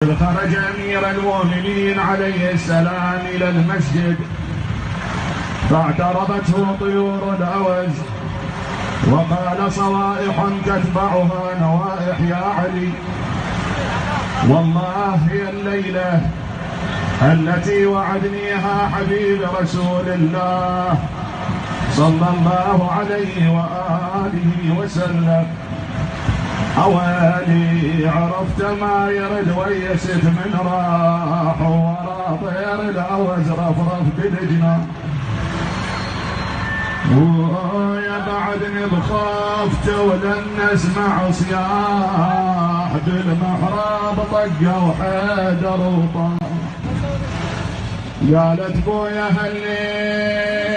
خرج أمير المؤمنين عليه السلام إلى المسجد فاعترضته طيور الأوز وقال صوائح تتبعها نوائح يا علي، والله هي الليلة التي وعدنيها حبيب رسول الله صلى الله عليه وآله وسلم. أوالي عرفت ما يرد ويست من راح ورا طير الأوز رفرف بالجنان، ويا بعدني بخافت ولن نسمع صياح بالمحراب طقوا حيدر وطار. قالت بويا هالليلة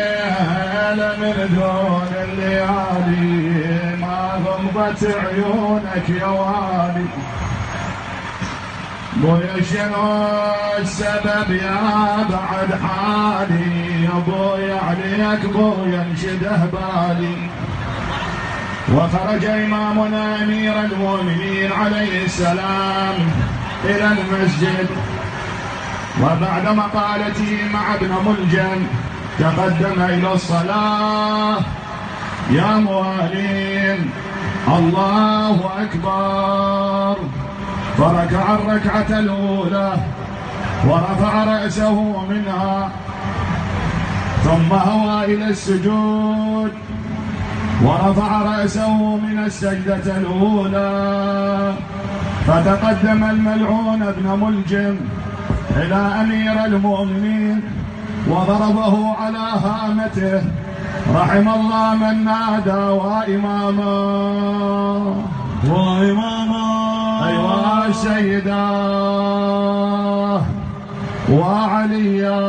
من دون الليالي ما غمضت عيونك يا والي، بويا شنو السبب يا بعد حالي، يا بويا عليك بويا انشده بالي. وخرج إمامنا أمير المؤمنين عليه السلام إلى المسجد، وبعد مقالته مع ابن ملجم تقدم إلى الصلاة. يا موالين الله أكبر، فركع الركعة الأولى ورفع رأسه منها، ثم هوى إلى السجود ورفع رأسه من السجدة الأولى. فتقدم الملعون ابن ملجم إلى أمير المؤمنين وضربه على هامته، رحم الله من نادى وإماما وإماما، أيها سيدا وعليا.